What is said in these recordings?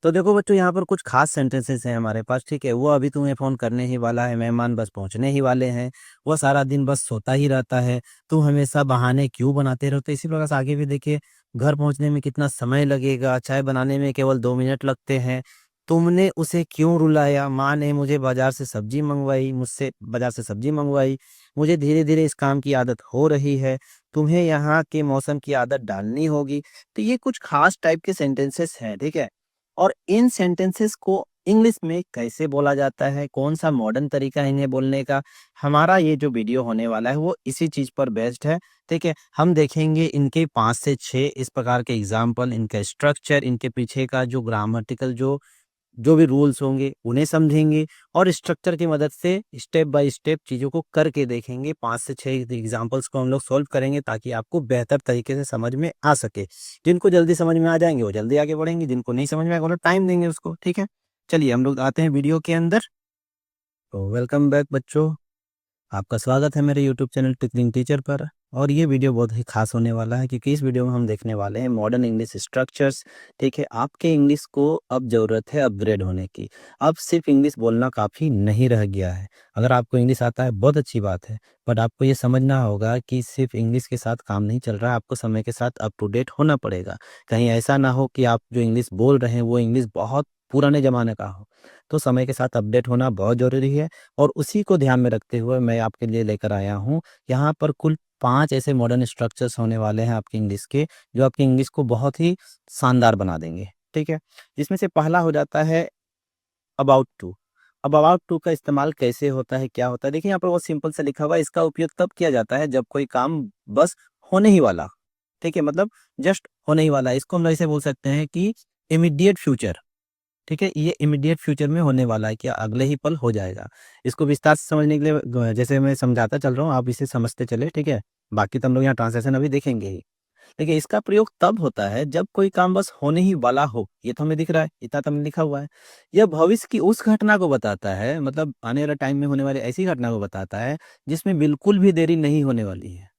तो देखो बच्चों, यहाँ पर कुछ खास सेंटेंसेस हैं हमारे पास, ठीक है। वो अभी तुम्हें फोन करने ही वाला है, मेहमान बस पहुंचने ही वाले हैं, वो सारा दिन बस सोता ही रहता है, तुम हमेशा बहाने क्यों बनाते रहते हो। इसी प्रकार से आगे भी देखिए, घर पहुंचने में कितना समय लगेगा, चाय बनाने में केवल 2 मिनट लगते हैं, तुमने उसे क्यों रुलाया, माँ ने मुझे बाजार से सब्जी मंगवाई, मुझसे बाजार से सब्जी मंगवाई, मुझे धीरे धीरे इस काम की आदत हो रही है, तुम्हें यहाँ के मौसम की आदत डालनी होगी। तो ये कुछ खास टाइप के सेंटेंसेस हैं, ठीक है। और इन सेंटेंसेस को इंग्लिश में कैसे बोला जाता है, कौन सा मॉडर्न तरीका है इन्हें बोलने का, हमारा ये जो वीडियो होने वाला है वो इसी चीज पर बेस्ड है, ठीक है। हम देखेंगे इनके 5 से 6 इस प्रकार के एग्जाम्पल, इनका स्ट्रक्चर, इनके पीछे का जो ग्रामेटिकल जो जो भी रूल्स होंगे उन्हें समझेंगे, और स्ट्रक्चर की मदद से स्टेप बाय स्टेप चीज़ों को करके देखेंगे। 5 से 6 एग्जाम्पल्स को हम लोग सॉल्व करेंगे ताकि आपको बेहतर तरीके से समझ में आ सके। जिनको जल्दी समझ में आ जाएंगे वो जल्दी आगे बढ़ेंगे, जिनको नहीं समझ में आएगा वो लोग टाइम देंगे उसको, ठीक है। चलिए हम लोग आते हैं वीडियो के अंदर। तो वेलकम बैक बच्चों, आपका स्वागत है मेरे यूट्यूब चैनल टिकलिंग टीचर पर। और ये वीडियो बहुत ही खास होने वाला है क्योंकि इस वीडियो में हम देखने वाले हैं मॉडर्न इंग्लिश स्ट्रक्चर्स, ठीक है। आपके इंग्लिश को अब ज़रूरत है अपग्रेड होने की। अब सिर्फ इंग्लिश बोलना काफ़ी नहीं रह गया है। अगर आपको इंग्लिश आता है बहुत अच्छी बात है, बट आपको ये समझना होगा कि सिर्फ इंग्लिश के साथ काम नहीं चल रहा है, आपको समय के साथ अप टू डेट होना पड़ेगा। कहीं ऐसा ना हो कि आप जो इंग्लिश बोल रहे हैं वो इंग्लिश बहुत पुराने ज़माने का हो। तो समय के साथ अपडेट होना बहुत ज़रूरी है, और उसी को ध्यान में रखते हुए मैं आपके लिए लेकर आया हूँ यहाँ पर कुल 5 ऐसे मॉडर्न स्ट्रक्चर्स होने वाले हैं आपकी इंग्लिश के, जो आपकी इंग्लिश को बहुत ही शानदार बना देंगे, ठीक है। जिसमें से पहला हो जाता है अबाउट टू। अब अबाउट टू का इस्तेमाल कैसे होता है, क्या होता है, देखिए यहाँ पर वो सिंपल से लिखा हुआ है। इसका उपयोग तब किया जाता है जब कोई काम बस होने ही वाला, ठीक है, मतलब जस्ट होने ही वाला है। इसको हम लोग ऐसे बोल सकते हैं कि इमीडिएट फ्यूचर, ठीक है। ये इमीडिएट फ्यूचर में होने वाला है, कि अगले ही पल हो जाएगा। इसको विस्तार से समझने के लिए जैसे मैं समझाता चल रहा हूँ आप इसे समझते चले, ठीक है। बाकी तो हम लोग यहाँ ट्रांसलेशन अभी देखेंगे ही। देखिए इसका प्रयोग तब होता है जब कोई काम बस होने ही वाला हो, ये तो हमें दिख रहा है, इतना तो हमें लिखा हुआ है। यह भविष्य की उस घटना को बताता है, मतलब आने वाले टाइम में होने वाली ऐसी घटना को बताता है जिसमें बिल्कुल भी देरी नहीं होने वाली है,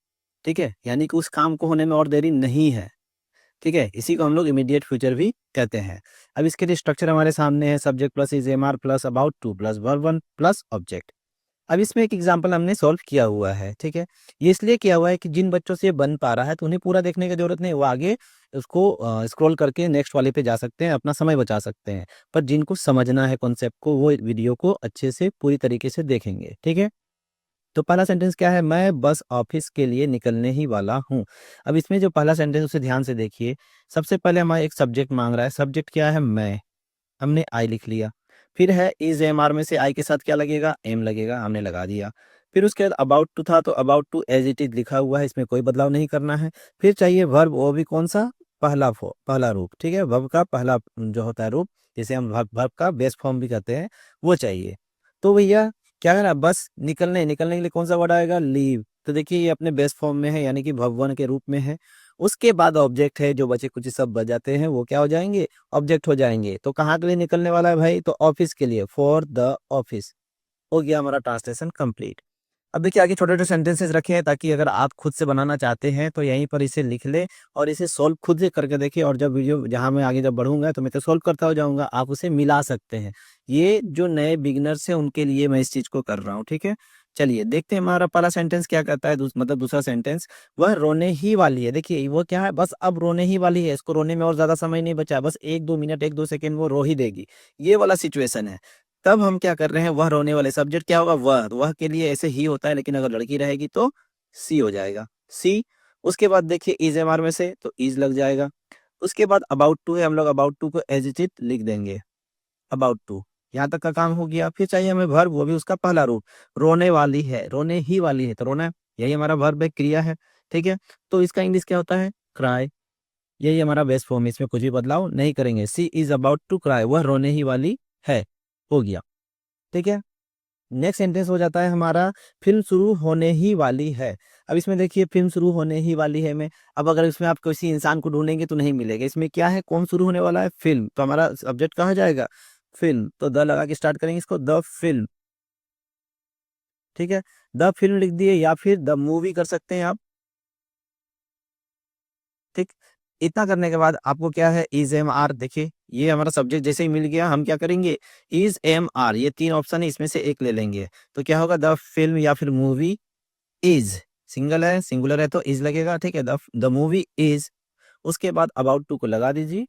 ठीक है। यानी कि उस काम को होने में और देरी नहीं है, ठीक है। इसी को हम लोग इमीडिएट फ्यूचर भी कहते हैं। अब इसके लिए स्ट्रक्चर हमारे सामने है, subject plus is am are plus about to plus verb one plus object. अब इसमें एक एग्जांपल हमने सॉल्व किया हुआ है, ठीक है। ये इसलिए किया हुआ है कि जिन बच्चों से ये बन पा रहा है तो उन्हें पूरा देखने की जरूरत नहीं, वो आगे उसको स्क्रॉल करके नेक्स्ट वाले पे जा सकते हैं, अपना समय बचा सकते हैं। पर जिनको समझना है कॉन्सेप्ट को, वो वीडियो को अच्छे से पूरी तरीके से देखेंगे, ठीक है। तो पहला सेंटेंस क्या है, मैं बस ऑफिस के लिए निकलने ही वाला हूँ। अब इसमें जो पहला सेंटेंस उसे ध्यान से देखिए। सबसे पहले हमारा एक सब्जेक्ट मांग रहा है, सब्जेक्ट क्या है, मैं, हमने आई लिख लिया। फिर है इज एम आर में से आई के साथ क्या लगेगा, एम लगेगा, हमने लगा दिया। फिर उसके बाद अबाउट टू था तो about to as it is लिखा हुआ है, इसमें कोई बदलाव नहीं करना है। फिर चाहिए वर्ब, वो भी कौन सा, पहला रूप, ठीक है। वर्ब का पहला जो होता है रूप, जिसे हम वर्ब का बेस फॉर्म भी कहते हैं, वो चाहिए। तो भैया क्या करना, बस निकलने निकलने के लिए कौन सा वर्ड आएगा, लीव। तो देखिए ये अपने बेस फॉर्म में है, यानी कि वर्ब वन के रूप में है। उसके बाद ऑब्जेक्ट है, जो बचे कुछ सब बच जाते हैं वो क्या हो जाएंगे, ऑब्जेक्ट हो जाएंगे। तो कहाँ के लिए निकलने वाला है भाई, तो ऑफिस के लिए, फॉर द ऑफिस। हो गया हमारा ट्रांसलेशन कंप्लीट। अब देखिए आगे छोटे छोटे सेंटेंसेस रखे हैं, ताकि अगर आप खुद से बनाना चाहते हैं तो यहीं पर इसे लिख ले और इसे सॉल्व खुद से करके देखिए। और जब वीडियो जहां मैं आगे जब बढ़ूंगा तो मैं तो सॉल्व करता हो जाऊंगा, आप उसे मिला सकते हैं। ये जो नए बिगिनर्स हैं उनके लिए मैं इस चीज को कर रहा हूँ, ठीक है। चलिए देखते हैं हमारा पहला सेंटेंस क्या कहता है, मतलब दूसरा सेंटेंस, वह रोने ही वाली है। देखिए वो क्या है, बस अब रोने ही वाली है, इसको रोने में और ज्यादा समय नहीं बचा है, बस 1-2 मिनट 1-2 सेकंड वो रो ही देगी, ये वाला सिचुएशन है। तब हम क्या कर रहे हैं, वह रोने वाले, सब्जेक्ट क्या होगा, वह के लिए ऐसे ही होता है, लेकिन अगर लड़की रहेगी तो सी हो जाएगा, सी। उसके बाद देखिए इज एम आर में से तो इज लग जाएगा। उसके बाद अबाउट टू है, हम लोग अबाउट टू को एज इट इज लिख देंगे, अबाउट टू। यहाँ तक का काम हो गया। फिर चाहिए हमें वर्ब, वो भी उसका पहला रूप, रोने वाली है, रोने ही वाली है तो रोना, यही हमारा वर्ब है, क्रिया है, ठीक है। तो इसका इंग्लिश क्या होता है, क्राई। यही हमारा बेस्ट फॉर्म, इसमें कुछ भी बदलाव नहीं करेंगे, सी इज अबाउट टू क्राई, वह रोने ही वाली है, हो गया, ठीक है। नेक्स्ट सेंटेंस हो जाता है हमारा, फिल्म शुरू होने ही वाली है। अब इसमें देखिए फिल्म शुरू होने ही वाली है में, अब अगर इसमें आप किसी इंसान को ढूंढेंगे तो नहीं मिलेगा। इसमें क्या है, कौन शुरू होने वाला है, फिल्म, तो हमारा सब्जेक्ट कहा जाएगा, फिल्म। तो द लगा के स्टार्ट करेंगे इसको, द फिल्म, ठीक है। द फिल्म लिख दिए, या फिर द मूवी कर सकते हैं आप, ठीक। इतना करने के बाद आपको क्या है, इज एम आर देखिए, ये हमारा सब्जेक्ट जैसे ही मिल गया, हम क्या करेंगे, इज एम आर, ये 3 ऑप्शन है, इसमें से एक ले लेंगे। तो क्या होगा, द फ़िल्म या फिर मूवी इज, सिंगुलर है तो इज लगेगा, ठीक है। द मूवी इज, उसके बाद अबाउट टू को लगा दीजिए,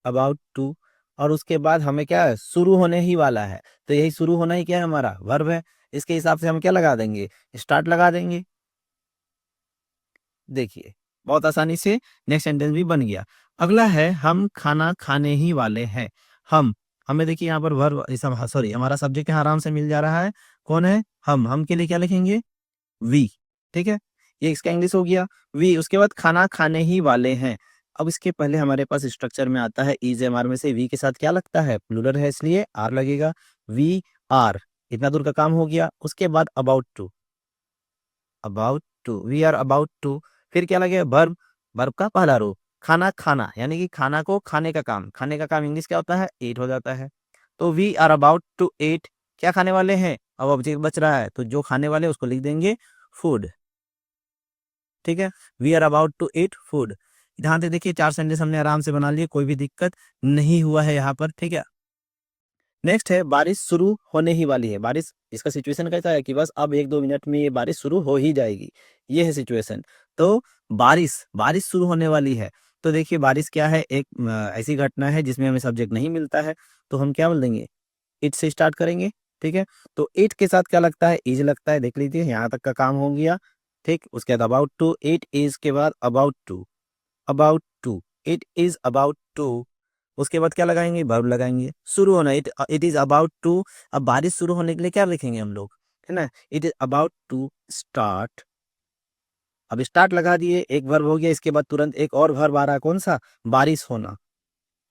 अबाउट टू, और उसके बाद हमें क्या है, शुरू होने ही वाला है। तो यही शुरू होना ही क्या है, हमारा वर्ब है। इसके हिसाब से हम क्या लगा देंगे, स्टार्ट लगा देंगे। देखिए, बहुत आसानी से नेक्स्ट सेंटेंस भी बन गया। अगला है, हम खाना खाने ही वाले हैं। हम, हमें देखिए यहाँ पर वर्ब, सॉरी, हमारा सब्जेक्ट यहाँ आराम से मिल जा रहा है। कौन है, हम के लिए क्या लिखेंगे, वी, ठीक है। ये इसका इंग्लिश हो गया, वी। उसके बाद खाना खाने ही वाले हैं। अब इसके पहले हमारे पास स्ट्रक्चर में आता है इज एम आर में से वी के साथ क्या लगता है, प्लूरल है इसलिए आर लगेगा, वी आर। इतना दूर का काम हो गया। उसके बाद about to, we are about to. फिर क्या लगेगा, वर्ब, वर्ब का पहला रूप, खाना खाना, यानी कि खाना को खाने का काम, खाने का काम इंग्लिश क्या होता है, ईट हो जाता है। तो we are about to eat, क्या खाने वाले हैं, अब ऑब्जेक्ट बच रहा है तो जो खाने वाले हैं उसको लिख देंगे फूड, ठीक है। We are about to eat food. यहाँ पे देखिए 4 सेंटेंस हमने आराम से बना लिए, कोई भी दिक्कत नहीं हुआ है यहाँ पर, ठीक है। नेक्स्ट है, बारिश शुरू होने ही वाली है। बारिश, इसका सिचुएशन कैसा है कि बस अब 1-2 मिनट में ये बारिश शुरू हो ही जाएगी, ये है सिचुएशन। तो बारिश, बारिश शुरू होने वाली है। तो देखिए बारिश क्या है, एक ऐसी घटना है जिसमें हमें सब्जेक्ट नहीं मिलता है, तो हम क्या बोल देंगे, इट से स्टार्ट करेंगे, ठीक है। तो इट के साथ क्या लगता है, इज लगता है, देख लीजिए यहाँ तक का काम हो गया, ठीक। उसके बाद अबाउट टू, इट इज के बाद about to, about to, it is about to. उसके बाद क्या लगाएंगे, वर्ब लगाएंगे, शुरू होना, इट इज अबाउट टू। अब बारिश शुरू होने के लिए क्या लिखेंगे हम लोग, है ना, it is about to start. अब स्टार्ट लगा दिए, एक वर्ब हो गया। इसके बाद तुरंत एक और वर्ब आ रहा है, कौन सा, बारिश होना,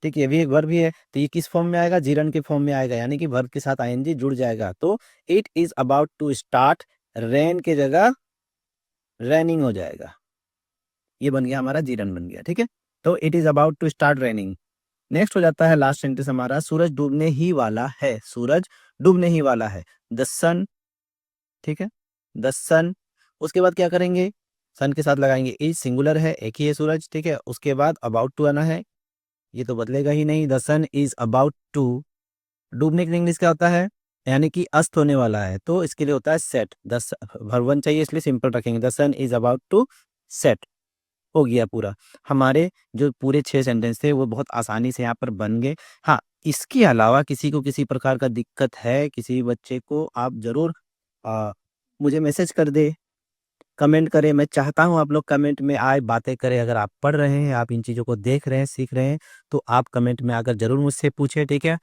ठीक है। ये भी एक वर्ब ही है, तो ये किस फॉर्म में आएगा, जीरन के फॉर्म में आएगा, यानी कि वर्ब के साथ आईएनजी जुड़ जाएगा। तो it is about to start, rain के जगह रेनिंग हो जाएगा, ये बन गया हमारा जीरन बन गया, ठीक है। तो it is about to start raining. Next हो जाता है लास्ट सेंटेंस हमारा, सूरज डूबने ही वाला है, सूरज डूबने ही वाला है, द सन, ठीक है, द सन। उसके बाद क्या करेंगे, सन के साथ लगाएंगे इज, सिंगुलर है, एक ही है सूरज, ठीक है। उसके बाद अबाउट टू आना है, ये तो बदलेगा ही नहीं, the sun is about to. डूबने के लिए इंग्लिश क्या होता है, यानी कि अस्त होने वाला है, तो इसके लिए होता है सेट। भरवन चाहिए इसलिए सिंपल रखेंगे, the sun is about to set. हो गया पूरा। हमारे जो पूरे 6 सेंटेंस थे वो बहुत आसानी से यहाँ पर बन गए। हाँ, इसके अलावा किसी को किसी प्रकार का दिक्कत है, किसी भी बच्चे को, आप ज़रूर मुझे मैसेज कर दें, कमेंट करें। मैं चाहता हूँ आप लोग कमेंट में आए, बातें करें। अगर आप पढ़ रहे हैं, आप इन चीज़ों को देख रहे हैं, सीख रहे हैं, तो आप कमेंट में आकर ज़रूर मुझसे पूछें, ठीक है।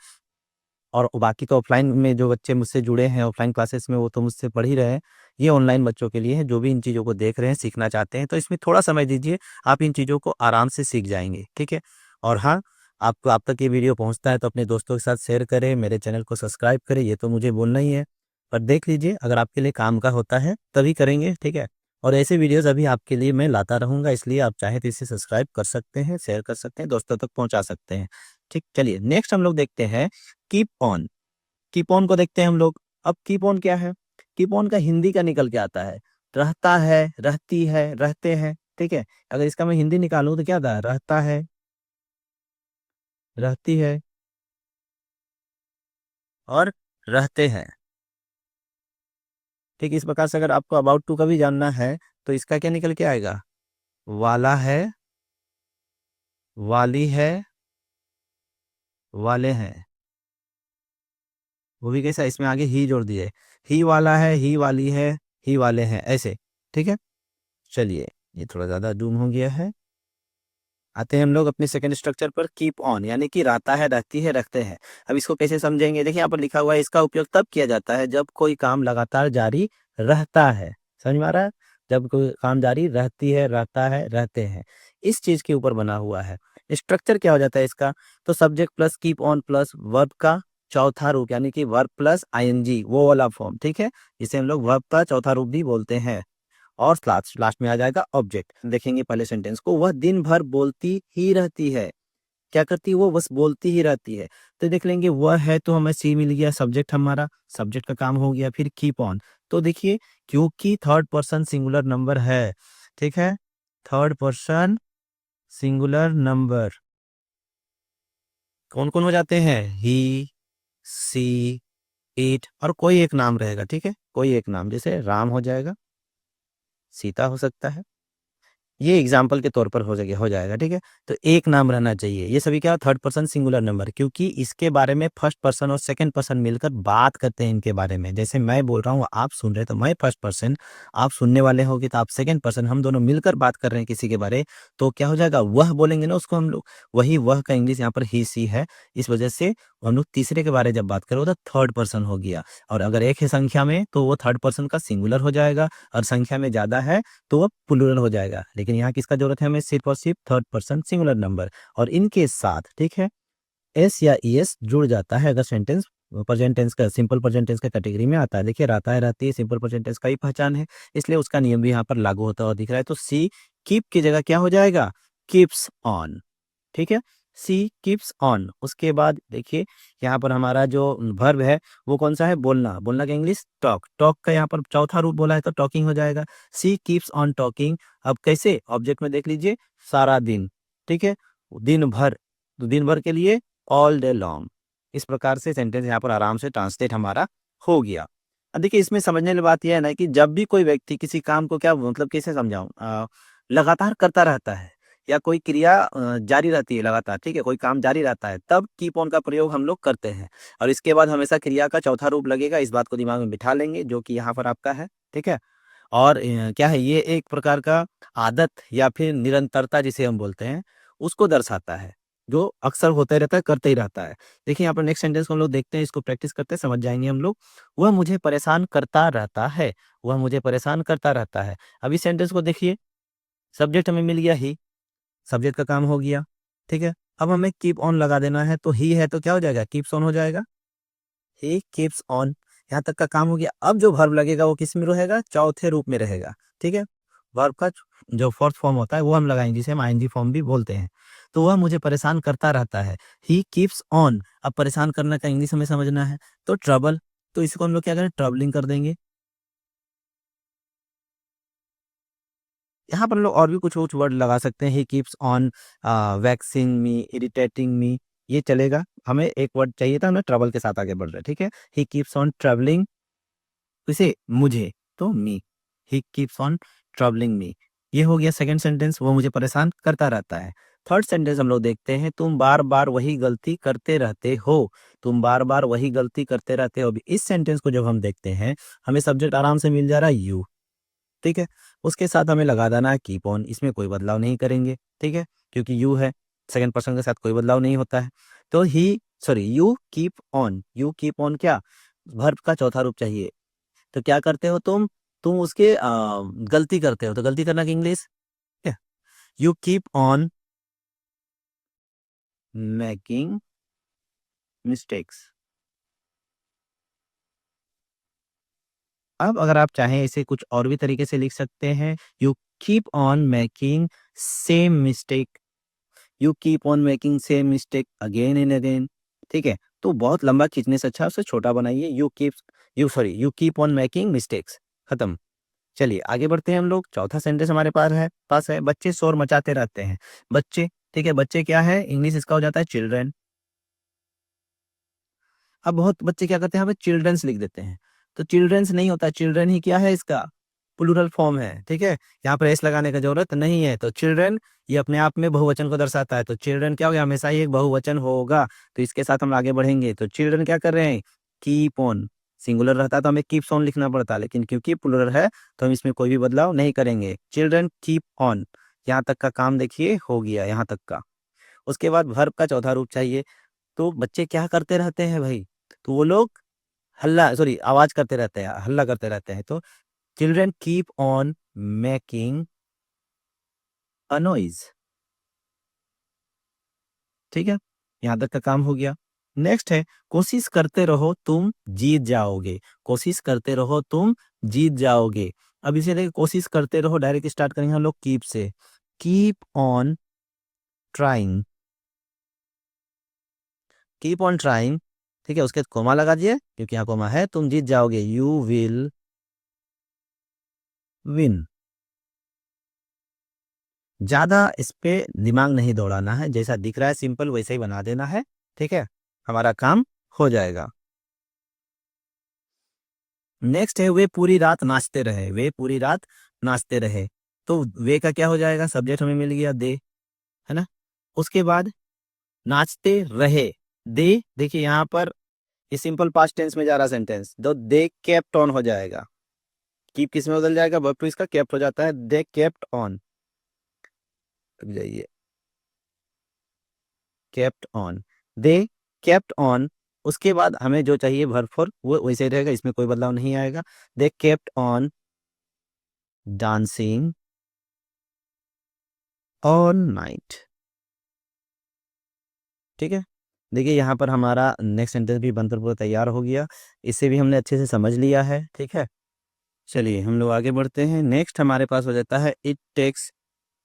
और बाकी तो ऑफलाइन में जो बच्चे मुझसे जुड़े हैं ऑफलाइन क्लासेस में, वो तो मुझसे पढ़ ही रहे हैं। ये ऑनलाइन बच्चों के लिए है, जो भी इन चीज़ों को देख रहे हैं, सीखना चाहते हैं, तो इसमें थोड़ा समय दीजिए, आप इन चीज़ों को आराम से सीख जाएँगे, ठीक है। और हाँ, आपको आप तक ये वीडियो पहुँचता है तो अपने दोस्तों के साथ शेयर करें, मेरे चैनल को सब्सक्राइब करें, ये तो मुझे बोलना ही है। पर देख लीजिए, अगर आपके लिए काम का होता है तभी करेंगे, ठीक है। और ऐसे वीडियोज़ अभी आपके लिए मैं लाता रहूँगा, इसलिए आप चाहें तो इसे सब्सक्राइब कर सकते हैं, शेयर कर सकते हैं, दोस्तों तक पहुँचा सकते हैं, ठीक। चलिए नेक्स्ट हम लोग देखते हैं कीप ऑन। कीप ऑन को देखते हैं हम लोग। अब कीप ऑन क्या है, कीप ऑन का हिंदी का निकल के आता है, रहता है, रहती है, रहते हैं, ठीक है। अगर इसका मैं हिंदी निकालूं तो क्या था, रहता है, रहती है और रहते हैं, ठीक। इस प्रकार से अगर आपको अबाउट टू का भी जानना है तो इसका क्या निकल के आएगा, वाला है, वाली है, वाले हैं। वो भी कैसा, इसमें आगे ही जोड़ दिए, ही वाला है, ही वाली है, ही वाले हैं, ऐसे, ठीक है। चलिए, ये थोड़ा ज्यादा जूम हो गया है। आते हैं हम लोग अपने सेकंड स्ट्रक्चर पर, कीप ऑन, यानी कि रहता है, रहती है, रखते हैं। अब इसको कैसे समझेंगे, देखिए यहाँ पर लिखा हुआ है, इसका उपयोग तब किया जाता है जब कोई काम लगातार जारी रहता है। समझ में आ रहा है, जब कोई काम जारी रहती है, रहता है, रहते हैं, इस चीज के ऊपर बना हुआ है। स्ट्रक्चर क्या हो जाता है इसका, तो subject plus keep on plus verb का चौथा रूप, यानी कि वर्ब प्लस आईएनजी, वो वाला फॉर्म, ठीक है, जिसे हम लोग वर्ब का चौथा रूप भी बोलते हैं। और लास्ट लास्ट में आ जाएगा ऑब्जेक्ट। देखेंगे पहले सेंटेंस को, वह दिन भर बोलती ही रहती है, क्या करती है वो, बस बोलती ही रहती है। तो देख लेंगे, वह है तो हमें सी मिल गया, सब्जेक्ट हमारा, सब्जेक्ट का काम हो गया। फिर कीप ऑन, तो देखिए क्योंकि थर्ड पर्सन सिंगुलर नंबर है, ठीक है, थर्ड पर्सन सिंगुलर नंबर, कौन कौन हो जाते हैं? ही, सी, इट और कोई एक नाम रहेगा, ठीक है, कोई एक नाम, जैसे राम हो जाएगा, सीता हो सकता है, ये एग्जाम्पल के तौर पर हो जाएगा, ठीक है। तो एक नाम रहना चाहिए। ये सभी क्या, थर्ड पर्सन सिंगुलर नंबर, क्योंकि इसके बारे में फर्स्ट पर्सन और सेकंड पर्सन मिलकर बात करते हैं इनके बारे में। जैसे मैं बोल रहा हूँ, आप सुन रहे हैं, तो मैं फर्स्ट पर्सन, आप सुनने वाले होगे तो आप सेकंड पर्सन, हम दोनों मिलकर बात कर रहे हैं किसी के बारे, तो क्या हो जाएगा, वह बोलेंगे ना उसको हम लोग, वही वह का इंग्लिश यहाँ पर ही सी है। इस वजह से हम लोग तीसरे के बारे जब बात करो तो थर्ड पर्सन हो गया। और अगर एक है संख्या में तो वो थर्ड पर्सन का सिंगुलर हो जाएगा, और संख्या में ज्यादा है तो वो प्लूरल हो जाएगा। लेकिन यहाँ किसका जरूरत है हमें, सिर्फ और सिर्फ थर्ड पर्सन सिंगुलर नंबर। और इनके साथ, ठीक है, एस या ईएस जुड़ जाता है अगर सेंटेंस प्रेजेंट टेंस का, सिंपल प्रेजेंट टेंस का कैटेगरी में आता है। देखिए, रहता है, रहती है, सिंपल प्रेजेंट टेंस का ही पहचान है, इसलिए उसका नियम भी यहाँ पर लागू होता हुआ दिख रहा है। तो सी कीप की जगह क्या हो जाएगा, कीप्स ऑन, ठीक है, सी कीप्स ऑन। उसके बाद देखिए, यहाँ पर हमारा जो वर्ब है वो कौन सा है, बोलना, बोलना का इंग्लिश टॉक, टॉक का यहाँ पर चौथा रूप बोला है तो टॉकिंग हो जाएगा। सी कीप्स ऑन टॉकिंग। अब कैसे, ऑब्जेक्ट में देख लीजिए, सारा दिन, ठीक है, दिन भर, तो दिन भर के लिए ऑल डे लॉन्ग। इस प्रकार से सेंटेंस यहाँ पर आराम से ट्रांसलेट हमारा हो गया। अब देखिए, इसमें समझने वाली बात यह है ना कि जब भी कोई व्यक्ति किसी काम को, क्या मतलब कैसे समझाऊं, लगातार करता रहता है या कोई क्रिया जारी रहती है लगातार, ठीक है, कोई काम जारी रहता है, तब कीप ऑन का प्रयोग हम लोग करते हैं। और इसके बाद हमेशा क्रिया का चौथा रूप लगेगा, इस बात को दिमाग में बिठा लेंगे, जो कि यहाँ पर आपका है, ठीक है। और क्या है, ये एक प्रकार का आदत या फिर निरंतरता जिसे हम बोलते हैं, उसको दर्शाता है, जो अक्सर होते रहता है, करते ही रहता है। देखिए, यहाँ पर नेक्स्ट सेंटेंस को हम लोग देखते हैं, इसको प्रैक्टिस करते हैं, समझ जाएंगे हम लोग। वह मुझे परेशान करता रहता है, वह मुझे परेशान करता रहता है। अब इस सेंटेंस को देखिए, सब्जेक्ट हमें मिल गया ही, सब्जेक्ट का काम हो गया, ठीक है। अब हमें कीप ऑन लगा देना है, तो ही है तो क्या हो जाएगा, कीप्स ऑन हो जाएगा, ही कीप्स ऑन। यहाँ तक का काम हो गया। अब जो वर्ब लगेगा वो किस में रहेगा, चौथे रूप में रहेगा, ठीक है। वर्ब का जो फोर्थ फॉर्म होता है वो हम लगाएंगे, जिसे हम आईएनजी फॉर्म भी बोलते हैं। तो वह मुझे परेशान करता रहता है, ही कीप्स ऑन। अब परेशान करने का इंग्लिश हमें समझना है, तो ट्रबल, तो इसको हम लोग क्या करें, ट्रबलिंग कर देंगे। यहाँ पर हम लोग और भी कुछ वर्ड लगा सकते हैं, he keeps on vexing me, irritating me, ये चलेगा। हमें एक वर्ड चाहिए था, हमें ट्रबल के साथ आगे बढ़ रहे हैं, ठीक है। ही कीप्स ऑन ट्रैवलिंग, इसे मुझे, तो मी, ही कीप्स ऑन ट्रबलिंग मी। ये हो गया सेकंड सेंटेंस, वो मुझे परेशान करता रहता है। थर्ड सेंटेंस हम लोग देखते हैं, तुम बार बार वही गलती करते रहते हो, तुम बार बार वही गलती करते रहते हो। अभी इस सेंटेंस को जब हम देखते हैं, हमें सब्जेक्ट आराम से मिल जा रहा है यू, ठीक है। उसके साथ हमें लगा देना है कीप ऑन, इसमें कोई बदलाव नहीं करेंगे, ठीक है, क्योंकि यू है, सेकंड पर्सन के साथ कोई बदलाव नहीं होता है। तो he, sorry, you keep on, you keep on क्या, वर्ब का चौथा रूप चाहिए। तो क्या करते हो तुम उसके गलती करते हो, तो गलती करना की English, you keep on making mistakes. अब अगर आप चाहें, इसे कुछ और भी तरीके से लिख सकते हैं, you keep on making same mistake, you keep on making same mistake again and again, ठीक है। तो बहुत लंबा खींचने से अच्छा उसे छोटा बनाइए, you keep on making mistakes, खत्म। चलिए आगे बढ़ते हैं हम लोग। चौथा सेंटेंस हमारे पास है, बच्चे शोर मचाते रहते हैं, बच्चे, ठीक है, बच्चे क्या है, इंग्लिश इसका हो जाता है चिल्ड्रन। अब बहुत बच्चे क्या करते हैं, यहाँ पे चिल्ड्रंस लिख देते हैं, तो चिल्ड्रंस नहीं होता, चिल्ड्रन ही क्या है, इसका प्लूरल फॉर्म है, ठीक है। यहाँ पर एस लगाने का जरूरत नहीं है। तो चिल्ड्रन, ये अपने आप में बहुवचन को दर्शाता है, तो चिल्ड्रन क्या हो गया, हमेशा ही एक बहुवचन होगा। तो इसके साथ हम आगे बढ़ेंगे। तो चिल्ड्रन क्या कर रहे हैं, कीप ऑन, सिंगुलर रहता तो हमें कीप्स ऑन लिखना पड़ता, लेकिन क्योंकि प्लूरल है तो हम इसमें कोई भी बदलाव नहीं करेंगे, चिल्ड्रन कीप ऑन। यहाँ तक का काम देखिए हो गया, यहाँ तक का। उसके बाद वर्ब का चौथा रूप चाहिए। तो बच्चे क्या करते रहते हैं भाई, तो वो लोग आवाज करते रहते हैं, हल्ला करते रहते हैं। तो children keep on making a noise, ठीक है, यहाँ तक का काम हो गया। नेक्स्ट है, कोशिश करते रहो तुम जीत जाओगे, कोशिश करते रहो तुम जीत जाओगे। अब इसे देखिए, कोशिश करते रहो डायरेक्ट स्टार्ट करेंगे हम लोग कीप से, keep on trying, keep on trying, ठीक है। उसके बाद कोमा लगा दिए, क्योंकि यहाँ कोमा है, तुम जीत जाओगे, यू विल विन। ज्यादा इस पे दिमाग नहीं दौड़ाना है, जैसा दिख रहा है सिंपल वैसे ही बना देना है, ठीक है, हमारा काम हो जाएगा। नेक्स्ट है वे पूरी रात नाचते रहे, वे पूरी रात नाचते रहे। तो वे का क्या हो जाएगा, सब्जेक्ट हमें मिल गया दे, है ना। उसके बाद नाचते रहे, दे देखिए यहाँ पर ये सिंपल पास्ट टेंस में जा रहा सेंटेंस, तो दे केप्ट ऑन हो जाएगा। कीप किस में बदल जाएगा, वर्ब टू इसका केप्ट हो जाता है, दे केप्ट ऑन। जाइए, kept on, they kept on. उसके बाद हमें जो चाहिए वर्ब फोर वो वैसे ही रहेगा, इसमें कोई बदलाव नहीं आएगा। They kept on dancing all night. ठीक है, देखिए यहाँ पर हमारा नेक्स्ट सेंटेंस भी बनकर पूरा तैयार हो गया, इसे भी हमने अच्छे से समझ लिया है। ठीक है, चलिए हम लोग आगे बढ़ते हैं। नेक्स्ट हमारे पास हो जाता है इट टेक्स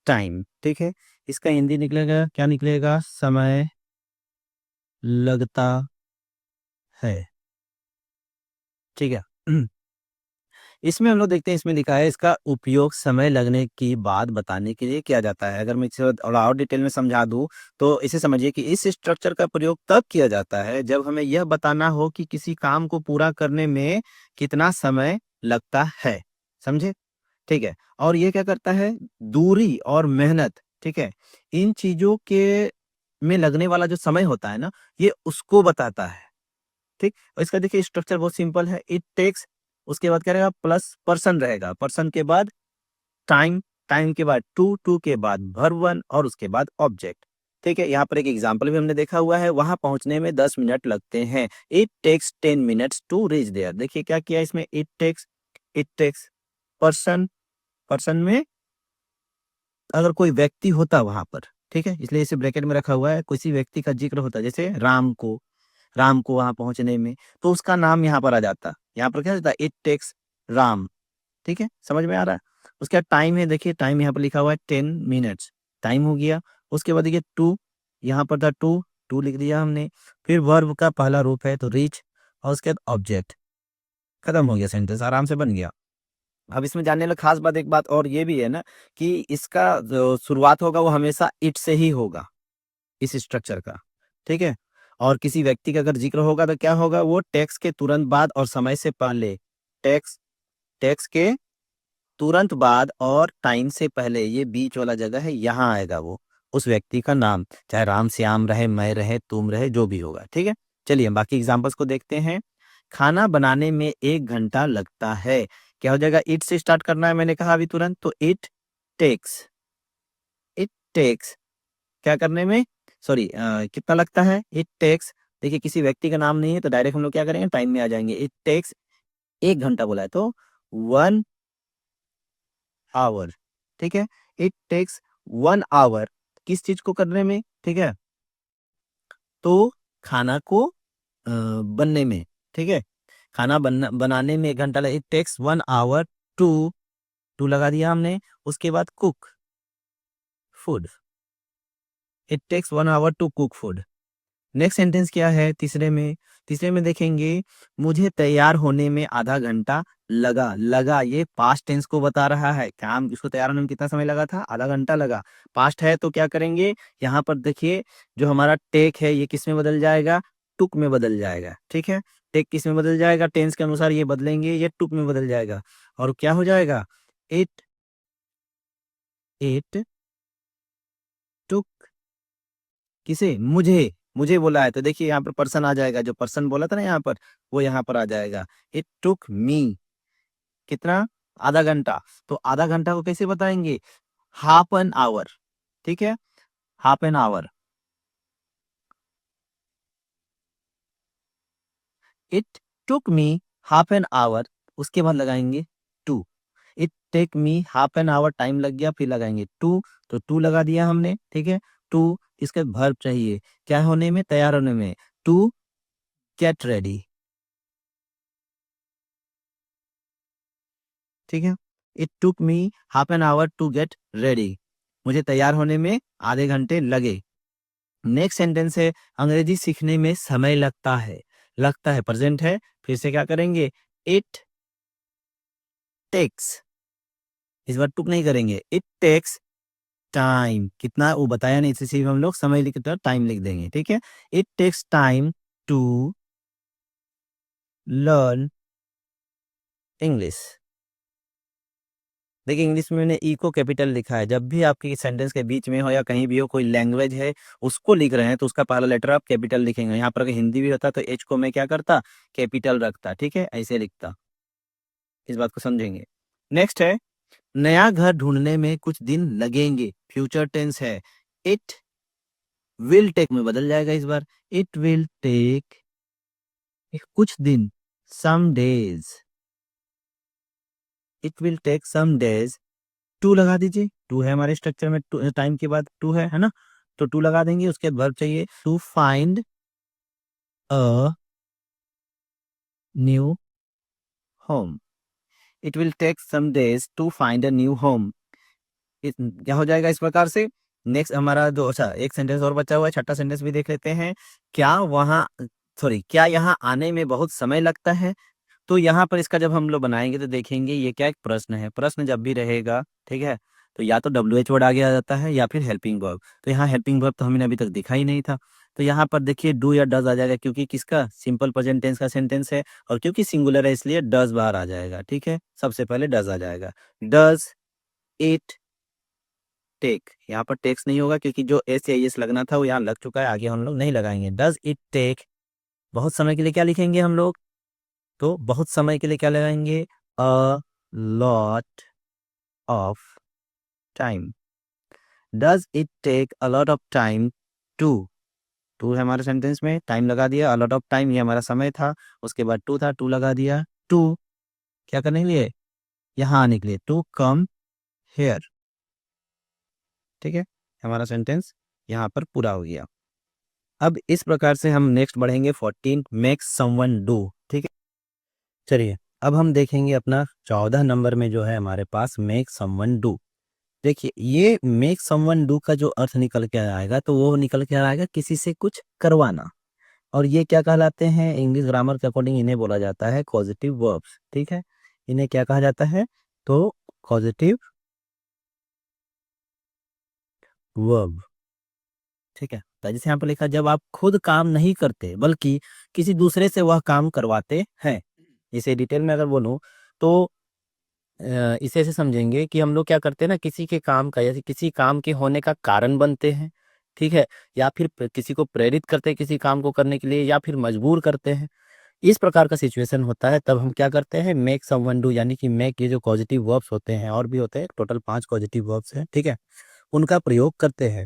टाइम। ठीक है, इसका हिंदी निकलेगा, क्या निकलेगा, समय लगता है। ठीक है, इसमें हम लोग देखते हैं, इसमें लिखा है इसका उपयोग समय लगने की बात बताने के लिए किया जाता है। अगर मैं इसे थोड़ा और डिटेल में समझा दूं तो इसे समझिए कि इस स्ट्रक्चर का प्रयोग तब किया जाता है जब हमें यह बताना हो कि किसी काम को पूरा करने में कितना समय लगता है। समझे, ठीक है। और ये क्या करता है, दूरी और मेहनत, ठीक है, इन चीजों के में लगने वाला जो समय होता है ना, ये उसको बताता है। ठीक, और इसका देखिए स्ट्रक्चर बहुत सिंपल है, इट टेक्स, उसके बाद क्या रहेगा, प्लस पर्सन रहेगा, पर्सन के बाद टाइम, टाइम के बाद टू, टू के बाद वर्ब वन और उसके बाद ऑब्जेक्ट। ठीक है, यहाँ पर एक एग्जाम्पल भी हमने देखा हुआ है, वहां पहुंचने में 10 मिनट लगते हैं, it takes 10 minutes to reach there. देखिए क्या किया इसमें, इट टेक्स पर्सन, पर्सन में अगर कोई व्यक्ति होता वहां पर, ठीक है, इसलिए इसे ब्रैकेट में रखा हुआ है, किसी व्यक्ति का जिक्र होता, जैसे राम को वहां पहुंचने में, तो उसका नाम यहाँ पर आ जाता, यहाँ पर क्या होता है, इट टेक्स राम। ठीक है, समझ में आ रहा है। उसके बाद टाइम है, देखिए टाइम यहाँ पर लिखा हुआ है 10 मिनट्स, टाइम हो गया। उसके बाद देखिए टू, यहाँ पर था टू, टू लिख दिया हमने। फिर वर्ब का पहला रूप है तो रीच, और उसके बाद ऑब्जेक्ट, खत्म हो गया, सेंटेंस आराम से बन गया। अब इसमें जानने वाला खास बात, एक बात और ये भी है ना, कि इसका जो शुरुआत होगा वो हमेशा इट से ही होगा, इस स्ट्रक्चर का। ठीक है, और किसी व्यक्ति का अगर जिक्र होगा तो क्या होगा, वो टैक्स के तुरंत बाद और समय से पहले, टैक्स, टैक्स के तुरंत बाद और टाइम से पहले, ये बीच वाला जगह है, यहाँ आएगा वो उस व्यक्ति का नाम, चाहे राम श्याम रहे, मैं रहे, तुम रहे, जो भी होगा। ठीक है, चलिए हम बाकी एग्जांपल्स को देखते हैं। खाना बनाने में 1 घंटा लगता है, क्या हो जाएगा, इट से स्टार्ट करना है, मैंने कहा अभी तुरंत, तो टेक्स इट टेक्स क्या करने में, सॉरी कितना लगता है, इट टेक्स, देखिए किसी व्यक्ति का नाम नहीं है तो डायरेक्ट हम लोग क्या करेंगे, टाइम में आ जाएंगे। इट टेक्स 1 घंटा बोला है तो 1 आवर। ठीक है, इट टेक्स 1 आवर किस चीज को करने में, ठीक है, तो खाना को बनने में। ठीक है, खाना बनाने में 1 घंटा लगे, it takes 1 hour to, to लगा दिया हमने। उसके बाद cook food, it takes 1 hour to cook food. Next sentence क्या है तीसरे में, तीसरे में देखेंगे, मुझे तैयार होने में आधा घंटा लगा, लगा ये पास्ट टेंस को बता रहा है, काम इसको तैयार होने में कितना समय लगा था, आधा घंटा लगा। पास्ट है तो क्या करेंगे, यहाँ पर देखिए जो हमारा टेक है ये किस में बदल जाएगा, टुक में बदल जाएगा। ठीक है, टेक किस में बदल जाएगा, टेंस के अनुसार ये बदलेंगे, ये टुक में बदल जाएगा, और क्या हो जाएगा, इट इट टुक, किसे, मुझे, मुझे बोला है तो देखिए यहाँ पर पर्सन आ जाएगा, जो पर्सन बोला था ना यहाँ पर, वो यहाँ पर आ जाएगा। इट टुक मी, कितना, आधा घंटा। तो आधा घंटा को कैसे बताएंगे, ½ एन आवर। ठीक है, ½ an hour, it took me ½ an hour, उसके बाद लगाएंगे to, it take me ½ an hour, time लग गया, फिर लगाएंगे टू, तो टू लगा दिया हमने। ठीक है, टू, इसके वर्ब चाहिए, क्या होने में, तैयार होने में, टू गेट रेडी। ठीक है, it took me ½ an hour to get ready, मुझे तैयार होने में आधे घंटे लगे। नेक्स्ट सेंटेंस है, अंग्रेजी सीखने में समय लगता है, लगता है प्रेजेंट है, फिर से क्या करेंगे, इट टेक्स, इस बार टुक नहीं करेंगे, इट टेक्स टाइम कितना वो बताया नहीं, इसी हम लोग समय लिख कर टाइम लिख देंगे, ठीक है। It takes time to learn English. देखिए इंग्लिश में मैंने ई को कैपिटल लिखा है। जब भी आपकी सेंटेंस के बीच में हो या कहीं भी हो कोई लैंग्वेज है उसको लिख रहे हैं तो उसका पहला लेटर आप कैपिटल लिखेंगे। यहाँ पर अगर हिंदी भी होता तो एच को मैं क्या करता, कैपिटल रखता, ठीक है, ऐसे लिखता। इस बात को समझेंगे। नेक्स्ट है नया घर ढूंढने में कुछ दिन लगेंगे, फ्यूचर टेंस है। इट विल टेक में बदल जाएगा इस बार, इट विल टेक कुछ दिन, some days, it will take some days. To लगा दीजिए, टू है हमारे स्ट्रक्चर में, टाइम के बाद टू है ना, तो टू लगा देंगे। उसके बाद वर्ब चाहिए to find a new home. It will take some days to find a new home. क्या हो जाएगा इस प्रकार से। नेक्स्ट हमारा जो अच्छा एक सेंटेंस और बचा हुआ है, छठा सेंटेंस भी देख लेते हैं। क्या वहाँ सॉरी क्या यहाँ आने में बहुत समय लगता है। तो यहाँ पर इसका जब हम लोग बनाएंगे तो देखेंगे ये क्या एक प्रश्न है। प्रश्न जब भी रहेगा, ठीक है, तो या तो डब्ल्यू एच वर्ड आगे आ जाता है या फिर हेल्पिंग वर्ब। तो यहाँ हेल्पिंग वर्ब तो हमने अभी तक दिखा ही नहीं था। तो यहाँ पर देखिए डू या डज आ जाएगा, क्योंकि किसका सिंपल प्रेजेंट टेंस का सेंटेंस है और क्योंकि सिंगुलर है इसलिए डज बाहर आ जाएगा, ठीक है, सबसे पहले डज आ जाएगा। डज इट टेक, यहाँ पर टेक्स नहीं होगा क्योंकि जो एस या एस लगना था वो यहाँ लग चुका है, आगे हम लोग नहीं लगाएंगे। डज इट टेक, बहुत समय के लिए क्या लिखेंगे हम लोग, तो बहुत समय के लिए क्या लगाएंगे, a lot of time. Does it take a lot of time to, to है हमारे सेंटेंस में, टाइम लगा दिया, अ लॉट ऑफ टाइम ये हमारा समय था, उसके बाद टू था, टू लगा दिया। टू क्या करने के लिए, यहाँ आने के लिए, टू कम हेयर, ठीक है, हमारा सेंटेंस यहाँ पर पूरा हो गया। अब इस प्रकार से हम नेक्स्ट बढ़ेंगे 14 मेक समवन डू, ठीक है। चलिए अब हम देखेंगे अपना 14 नंबर में जो है हमारे पास मेक समवन डू। देखिए ये मेक समवन डू का जो अर्थ निकल के आएगा तो वो निकल के आएगा किसी से कुछ करवाना। और ये क्या कहलाते हैं, इंग्लिश ग्रामर के अकॉर्डिंग इन्हें बोला जाता है पॉजिटिव वर्ब्स, ठीक है। इन्हें क्या कहा जाता है, तो पॉजिटिव वर्ब, ठीक है। तो जैसे यहाँ पर लिखा जब आप खुद काम नहीं करते बल्कि किसी दूसरे से वह काम करवाते हैं। इसे डिटेल में अगर बोलूँ तो इसे ऐसे समझेंगे कि हम लोग क्या करते हैं ना, किसी के काम का या किसी काम के होने का कारण बनते हैं, ठीक है, या फिर किसी को प्रेरित करते हैं किसी काम को करने के लिए, या फिर मजबूर करते हैं। इस प्रकार का सिचुएशन होता है तब हम क्या करते हैं, मेक समवन डू, यानी कि मेक ये जो पॉजिटिव वर्ब्स होते हैं और भी होते हैं, टोटल 5 पॉजिटिव वर्ब्स हैं, ठीक है, उनका प्रयोग करते हैं।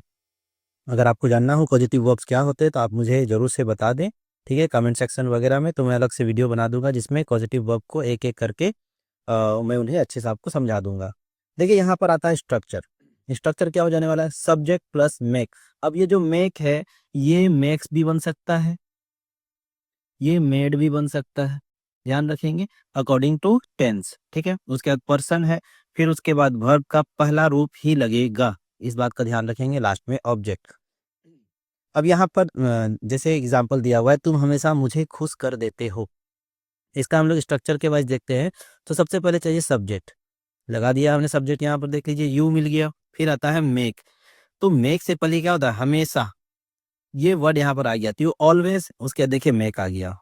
अगर आपको जानना हो पॉजिटिव वर्ब्स क्या होते हैं तो आप मुझे ज़रूर से बता दें, ठीक है, कमेंट सेक्शन वगैरह में, तो मैं अलग से वीडियो बना दूंगा जिसमें पॉजिटिव वर्ब को एक एक करके मैं उन्हें अच्छे से आपको समझा दूंगा। देखिए यहाँ पर आता है स्ट्रक्चर। स्ट्रक्चर क्या हो जाने वाला है, सब्जेक्ट प्लस मेक। अब ये जो मेक है ये मेक्स भी बन सकता है, ये मेड भी बन सकता है, ध्यान रखेंगे अकॉर्डिंग टू टेंस, ठीक है। उसके बाद पर्सन है, फिर उसके बाद वर्ब का पहला रूप ही लगेगा, इस बात का ध्यान रखेंगे, लास्ट में ऑब्जेक्ट। अब यहाँ पर जैसे एग्जाम्पल दिया हुआ है, तुम हमेशा मुझे खुश कर देते हो। इसका हम लोग स्ट्रक्चर के वाइज देखते हैं। तो सबसे पहले चाहिए सब्जेक्ट, लगा दिया हमने सब्जेक्ट, यहाँ पर देख लीजिए यू मिल गया। फिर आता है मेक, तो मेक से पहले क्या होता है, हमेशा, ये वर्ड यहाँ पर आ गया, तो यू ऑलवेज, उसके बाद देखिए मेक आ गया।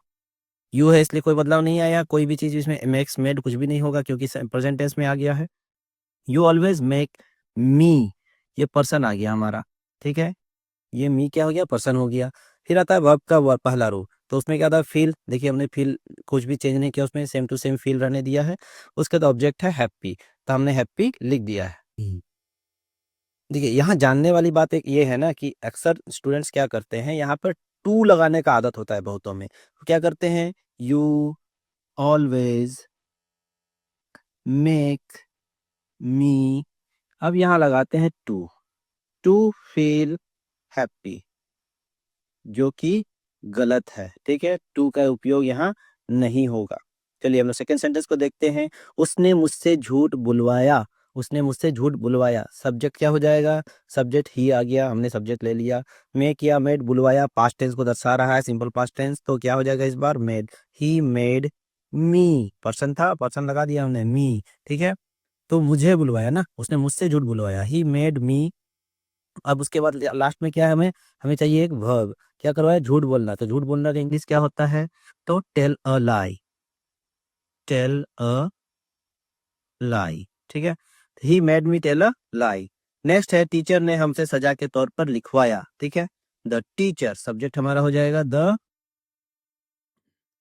यू है इसलिए कोई बदलाव नहीं आया, कोई भी चीज इसमें मेक्स मेड कुछ भी नहीं होगा क्योंकि प्रेजेंट टेंस में आ गया है। यू ऑलवेज मेक मी, ये पर्सन आ गया हमारा, ठीक है, ये मी क्या हो गया, पर्सन हो गया। फिर आता है वर्ब का पहला रूप, तो उसमें क्या था, फील, देखिए हमने फील कुछ भी चेंज नहीं किया, उसमें सेम टू सेम फील रहने दिया है। उसके बाद ऑब्जेक्ट है हैप्पी, तो हमने हैप्पी लिख दिया है। देखिए यहाँ जानने वाली बात एक ये है ना कि अक्सर स्टूडेंट्स क्या करते हैं, यहाँ पर टू लगाने का आदत होता है बहुतों में। तो क्या करते हैं, यू ऑलवेज मेक मी, अब यहाँ लगाते हैं टू, टू फील हैप्पी, जो कि गलत है, ठीक है, टू का उपयोग यहाँ नहीं होगा। चलिए हम लोग सेकेंड सेंटेंस को देखते हैं। उसने मुझसे झूठ बुलवाया, उसने मुझसे झूठ बुलवाया, सब्जेक्ट क्या हो जाएगा, सब्जेक्ट ही आ गया, हमने सब्जेक्ट ले लिया। मैं किया मेड, बुलवाया पास्ट टेंस को दर्शा रहा है, सिंपल पास्ट टेंस, तो क्या हो जाएगा इस बार, made, he made me, person था, पर्सन लगा दिया हमने मी, ठीक है। तो मुझे बुलवाया ना, उसने मुझसे झूठ बुलवाया, ही मेड मी अब उसके बाद लास्ट में क्या है, हमें हमें चाहिए एक वर्ब। क्या करवाया, झूठ बोलना। तो झूठ बोलना का इंग्लिश क्या होता है, तो tell a lie, tell a lie. ठीक है, he made me tell a lie. Next है, टीचर ने हमसे सजा के तौर पर लिखवाया। ठीक है, द टीचर, सब्जेक्ट हमारा हो जाएगा द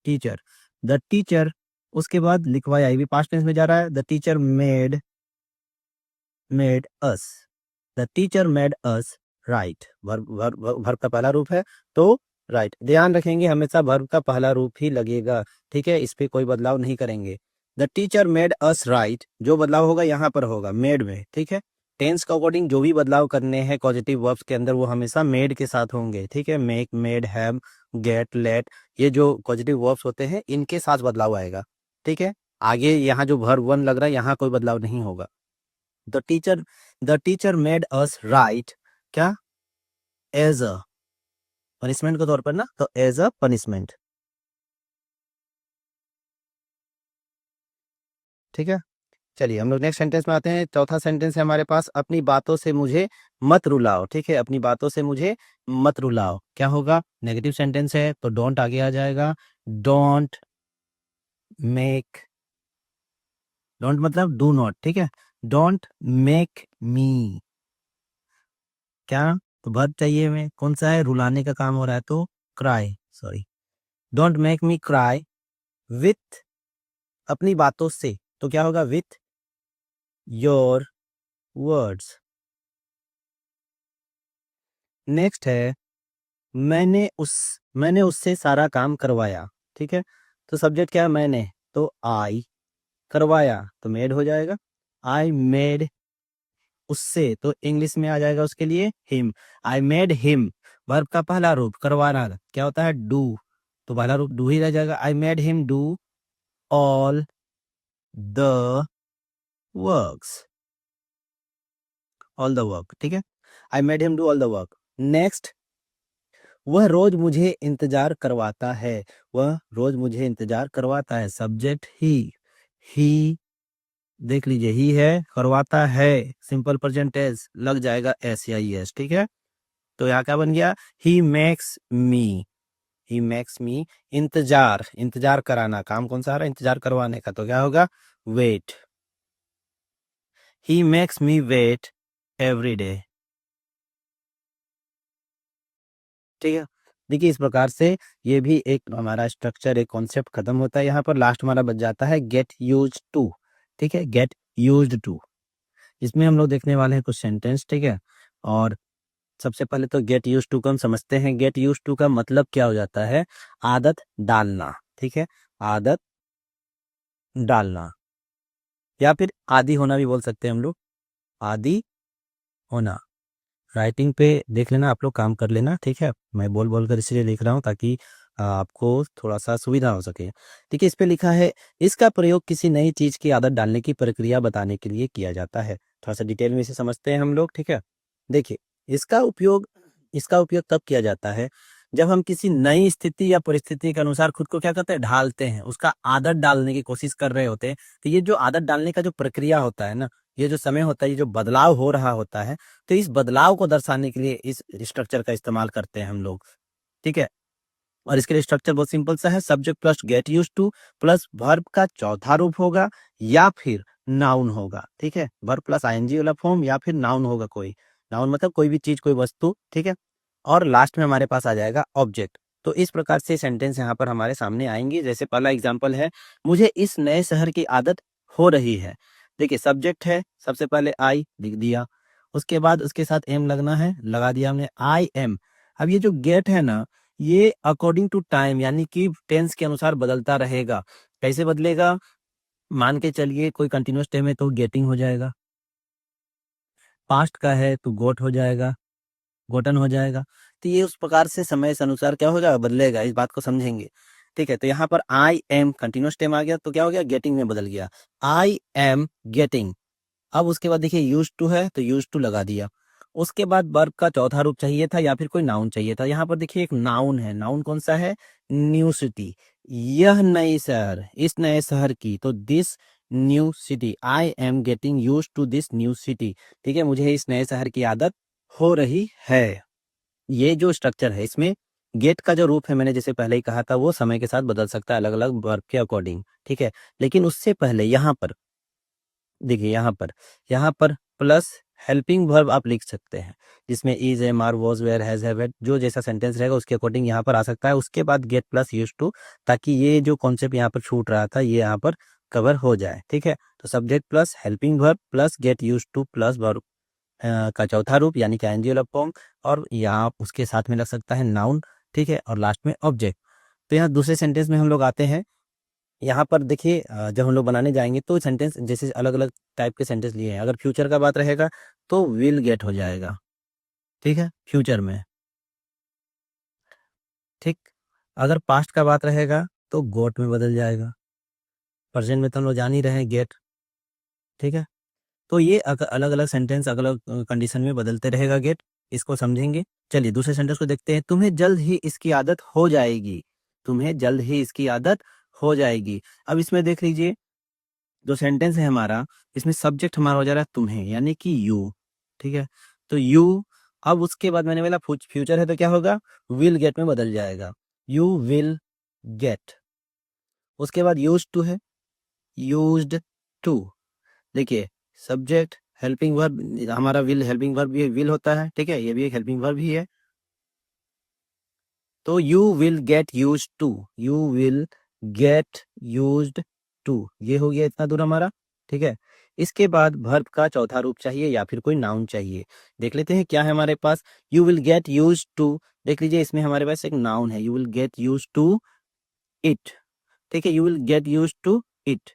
टीचर, द टीचर। उसके बाद लिखवाया, ये भी पास्ट टेंस में जा रहा है। The teacher made us, the teacher made us right. Verb का पहला रूप है तो राइट। ध्यान रखेंगे हमेशा वर्ब का पहला रूप ही लगेगा। ठीक है, इस पे कोई बदलाव नहीं करेंगे। The teacher made us right, जो बदलाव होगा यहाँ पर होगा मेड में। ठीक है, टेंस के अकॉर्डिंग जो भी बदलाव करने हैं पॉजिटिव वर्ब्स के अंदर, वो हमेशा मेड के साथ होंगे। ठीक है, make, made, have, get, let, ये जो पॉजिटिव वर्ब्स होते हैं इनके साथ बदलाव आएगा। ठीक है, आगे यहाँ जो वर्ब वन लग रहा है यहाँ कोई बदलाव नहीं होगा। The teacher, the teacher made us right, क्या, एज अ पनिशमेंट के तौर पर ना, तो एज अ पनिशमेंट। ठीक है, चलिए हम लोग नेक्स्ट सेंटेंस में आते हैं। चौथा सेंटेंस है हमारे पास, अपनी बातों से मुझे मत रुलाओ। ठीक है, अपनी बातों से मुझे मत रुलाओ, क्या होगा, नेगेटिव सेंटेंस है तो डोंट आगे आ जाएगा। डोंट मेक, डोंट मतलब डू नॉट। ठीक है, डोंट मेक मी, क्या, तो वर्ब चाहिए हमें, कौन सा है, रुलाने का काम हो रहा है तो cry, sorry, don't make me cry with, अपनी बातों से, तो क्या होगा, विथ योर वर्ड्स। नेक्स्ट है, मैंने उससे सारा काम करवाया। ठीक है, तो सब्जेक्ट क्या है, मैंने, तो आई, करवाया तो मेड हो जाएगा। आई मेड, उससे तो इंग्लिश में आ जाएगा उसके लिए him, I made him. Verb का पहला रूप करवाना क्या होता है, डू, तो पहला रूप डू ही रह जाएगा। I made him do all the works, all the work. ठीक है, I made him do all the work. Next, वह रोज मुझे इंतजार करवाता है, वह रोज मुझे इंतजार करवाता है, सब्जेक्ट ही, देख लीजिए ही है, करवाता है, सिंपल प्रेजेंट टेंस लग जाएगा एस या एस। ठीक है, तो यहाँ क्या बन गया, ही मेक्स मी, ही मेक्स मी, इंतजार, इंतजार कराना, काम कौन सा आ रहा है, इंतजार करवाने का, तो क्या होगा, wait, he makes me wait every day. ठीक है, देखिए इस प्रकार से ये भी एक हमारा स्ट्रक्चर, एक कॉन्सेप्ट खत्म होता है। यहाँ पर लास्ट हमारा बच जाता है गेट यूज टू। ठीक है, गेट यूज्ड टू, इसमें हम लोग देखने वाले हैं कुछ सेंटेंस। ठीक है, और सबसे पहले तो गेट यूज टू को हम समझते हैं। गेट यूज टू का मतलब क्या हो जाता है, आदत डालना। ठीक है, आदत डालना, या फिर आदी होना भी बोल सकते हैं हम लोग, आदी होना। राइटिंग पे देख लेना आप लोग, काम कर लेना। ठीक है, मैं बोल बोल कर इसलिए लिख रहा हूँ ताकि आपको थोड़ा सा सुविधा हो सके। ठीक है, इस पे लिखा है, इसका प्रयोग किसी नई चीज की आदत डालने की प्रक्रिया बताने के लिए किया जाता है। थोड़ा सा डिटेल में इसे समझते हैं हम लोग। ठीक है, देखिए इसका उपयोग तब किया जाता है जब हम किसी नई स्थिति या परिस्थिति के अनुसार खुद को क्या करते हैं, ढालते हैं, उसका आदत डालने की कोशिश कर रहे होते हैं। तो ये जो आदत डालने का जो प्रक्रिया होता है ना, ये जो समय होता है, ये जो बदलाव हो रहा होता है, तो इस बदलाव को दर्शाने के लिए इस स्ट्रक्चर का इस्तेमाल करते हैं हम लोग। ठीक है, और इसके लिए स्ट्रक्चर बहुत सिंपल सा है, subject plus gate used to plus verb का चौथा रूप होगा या फिर नाउन होगा। ठीक है, वर्ब प्लस आईएनजी वाला फॉर्म या फिर नाउन होगा, कोई नाउन मतलब कोई भी चीज, कोई वस्तु। ठीक है, और लास्ट में हमारे पास आ जाएगा ऑब्जेक्ट। तो इस प्रकार से सेंटेंस यहाँ पर हमारे सामने आएंगे। जैसे पहला एग्जाम्पल है, मुझे इस नए शहर की आदत हो रही है। देखिए सब्जेक्ट है, सबसे पहले आई लिख दिया, उसके बाद उसके साथ एम लगना है, लगा दिया हमने, आई एम। अब ये जो गेट है ना, ये अकॉर्डिंग टू टाइम यानी कि टेंस के अनुसार बदलता रहेगा। कैसे बदलेगा, मान के चलिए कोई कंटिन्यूअस टेंस है तो गेटिंग हो जाएगा, पास्ट का है तो गोट हो जाएगा, गोटन हो जाएगा। तो ये उस प्रकार से समय से अनुसार क्या हो जाएगा, बदलेगा, इस बात को समझेंगे। ठीक है, तो यहाँ पर आई एम कंटिन्यूअस टेंस आ गया तो क्या हो गया, गेटिंग में बदल गया, आई एम गेटिंग। अब उसके बाद देखिए यूज टू है तो यूज टू लगा दिया, उसके बाद वर्ब का चौथा रूप चाहिए था या फिर कोई नाउन चाहिए था। यहाँ पर देखिए एक नाउन है, नाउन कौन सा है, न्यू सिटी, यह नई शहर, इस नए शहर की, तो this new city, I am getting use to this new city. ठीक है, मुझे इस नए शहर की आदत हो रही है। ये जो स्ट्रक्चर है इसमें गेट का जो रूप है, मैंने जैसे पहले ही कहा था, वो समय के साथ बदल सकता है अलग अलग वर्ब के अकॉर्डिंग, ठीक है। लेकिन उससे पहले यहाँ पर देखिए, यहाँ पर प्लस हेल्पिंग वर्ब आप लिख सकते हैं, जिसमें is, am, are, was, were, has, have, had, जो जैसा सेंटेंस रहेगा उसके अकॉर्डिंग यहाँ पर आ सकता है। उसके बाद गेट प्लस यूज टू, ताकि ये जो कॉन्सेप्ट यहाँ पर छूट रहा था ये यहाँ पर कवर हो जाए, ठीक है। तो subject plus helping verb plus get use to plus verb का चौथा रूप यानी कि आईएनजी वाला फॉर्म, और यहाँ उसके साथ में लग सकता है नाउन, ठीक है, और लास्ट में ऑब्जेक्ट। तो यहाँ दूसरे सेंटेंस में हम लोग आते हैं। यहाँ पर देखिए, जब हम लोग बनाने जाएंगे तो सेंटेंस जैसे अलग अलग टाइप के सेंटेंस लिए हैं। अगर फ्यूचर का बात रहेगा तो विल गेट हो जाएगा, ठीक है, फ्यूचर में, ठीक। अगर पास्ट का बात रहेगा तो गोट में बदल जाएगा। प्रेजेंट में तो हम लोग जान ही रहे हैं गेट, ठीक है। तो ये अलग अलग सेंटेंस अलग अलग कंडीशन में बदलते रहेगा गेट, इसको समझेंगे। चलिए दूसरे सेंटेंस को देखते हैं। तुम्हें जल्द ही इसकी आदत हो जाएगी। तुम्हें जल्द ही इसकी आदत हो जाएगी। अब इसमें देख लीजिए, जो सेंटेंस है हमारा, इसमें सब्जेक्ट हमारा हो जा रहा है तुम्हें, यानी कि यू, ठीक है। तो यू, अब उसके बाद मैंने बोला फ्यूचर है तो क्या होगा, विल गेट में बदल जाएगा, यू विल गेट। उसके बाद यूज टू है, यूज्ड टू। देखिए, सब्जेक्ट हेल्पिंग वर्ब, हमारा विल हेल्पिंग वर्ब भी विल होता है, ठीक है, ये भी एक हेल्पिंग वर्ब ही है। तो you will get use to, you will get used to, ये हो गया इतना दूर हमारा, ठीक है। इसके बाद वर्ब का चौथा रूप चाहिए या फिर कोई नाउन चाहिए। देख लेते हैं क्या है हमारे पास। You will get use to, देख लीजिए इसमें हमारे पास एक नाउन है, you will get use to it, ठीक है, you will get use to it,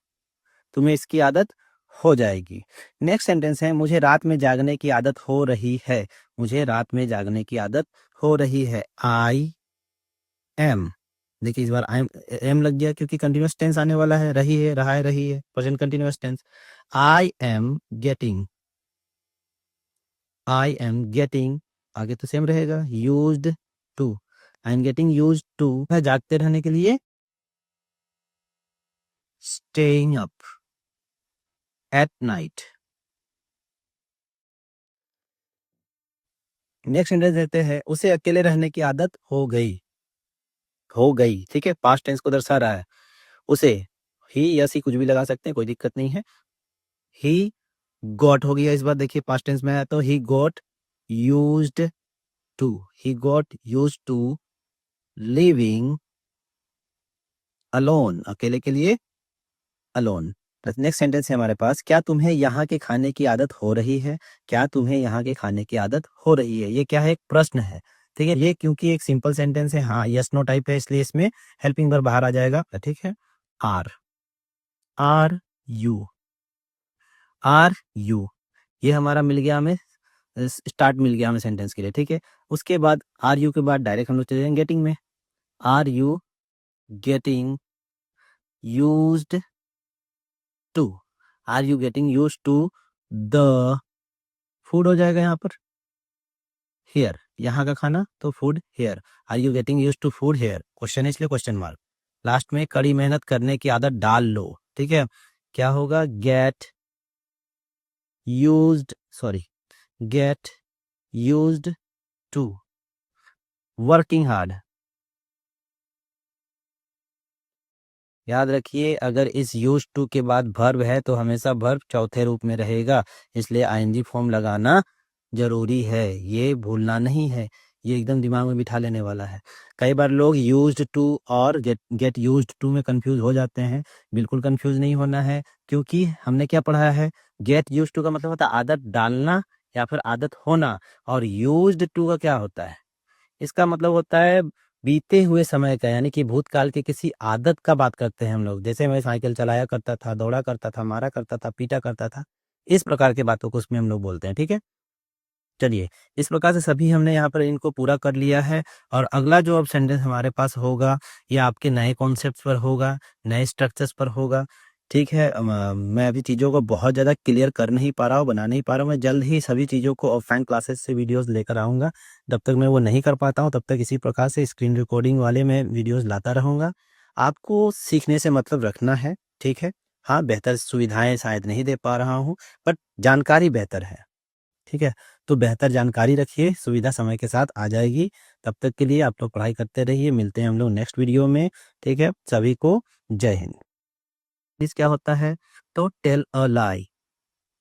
तुम्हें इसकी आदत हो जाएगी। नेक्स्ट सेंटेंस है, मुझे रात में जागने की आदत हो रही है। मुझे रात में जागने की आदत हो रही है, आई एम। देखिए इस बार आई एम लग गया क्योंकि कंटिन्यूअस टेंस आने वाला है, रही है, रहा है, रही है, present continuous tense. I am getting, I am getting, आगे तो सेम रहेगा, used to, I am getting used to है जागते रहने के लिए, staying up at night. Next sentence देते हैं, उसे अकेले रहने की आदत हो गई, हो गई, ठीक है, पास्ट टेंस को दर्शा रहा है। उसे, ही या सी कुछ भी लगा सकते हैं, कोई दिक्कत नहीं है। ही गॉट हो गया इस बार, देखिए पास्ट टेंस में है तो he got used to, he got used to living alone, अकेले के लिए अलोन। नेक्स्ट सेंटेंस है हमारे पास, क्या तुम्हें यहाँ के खाने की आदत हो रही है। क्या तुम्हें यहाँ के खाने की आदत हो रही है, ये क्या है, एक प्रश्न है, ठीक है। ये क्योंकि एक सिंपल सेंटेंस है, हाँ यस नो टाइप है, इसलिए इसमें हेल्पिंग वर्ब बाहर आ जाएगा, ठीक है। Are, are you, are you, ये हमारा मिल गया हमें, स्टार्ट मिल गया हमें सेंटेंस के लिए, ठीक है। उसके बाद आर यू के बाद डायरेक्ट हम लोग चले जाएंगे गेटिंग में। Are you getting used to, are you getting used to the food हो जाएगा यहाँ पर, हेयर, यहाँ का खाना तो food here, are you getting used to food here, question है इसलिए क्वेश्चन मार्क। लास्ट में कड़ी मेहनत करने की आदत डाल लो, ठीक है, क्या होगा, get used, sorry, get used to working hard. याद रखिए, अगर इस यूज टू के बाद वर्ब है तो हमेशा वर्ब चौथे रूप में रहेगा, इसलिए आईएनजी फॉर्म लगाना जरूरी है, ये भूलना नहीं है, ये एकदम दिमाग में बिठा लेने वाला है। कई बार लोग यूज्ड टू और गेट यूज्ड टू में कंफ्यूज हो जाते हैं, बिल्कुल कंफ्यूज नहीं होना है, क्योंकि हमने क्या पढ़ा है, गेट यूज्ड टू का मतलब होता है आदत डालना या फिर आदत होना, और यूज्ड टू का क्या होता है, इसका मतलब होता है बीते हुए समय का, यानी कि भूतकाल की किसी आदत का बात करते हैं हम लोग। जैसे मैं साइकिल चलाया करता था, दौड़ा करता था, मारा करता था, पीटा करता था, इस प्रकार की बातों को उसमें हम लोग बोलते हैं, ठीक है। चलिए, इस प्रकार से सभी हमने यहाँ पर इनको पूरा कर लिया है, और अगला जो अब सेंटेंस हमारे पास होगा ये आपके नए कॉन्सेप्ट पर होगा, नए स्ट्रक्चर्स पर होगा, ठीक है। मैं अभी चीज़ों को बहुत ज़्यादा क्लियर कर नहीं पा रहा हूँ, बना नहीं पा रहा हूँ, मैं जल्द ही सभी चीज़ों को ऑफलाइन क्लासेस से वीडियोस लेकर आऊँगा। जब तक मैं वो नहीं कर पाता हूँ तब तक इसी प्रकार से स्क्रीन रिकॉर्डिंग वाले मैं वीडियोस लाता रहूँगा। आपको सीखने से मतलब रखना है, ठीक है। हाँ, बेहतर सुविधाएं शायद नहीं दे पा रहा हूँ, बट जानकारी बेहतर है, ठीक है। तो बेहतर जानकारी रखिए, सुविधा समय के साथ आ जाएगी। तब तक के लिए आप लोग पढ़ाई करते रहिए, मिलते हैं हम लोग नेक्स्ट वीडियो में, ठीक है? सभी को जय हिंद। इस क्या होता है? तो टेल अ लाई।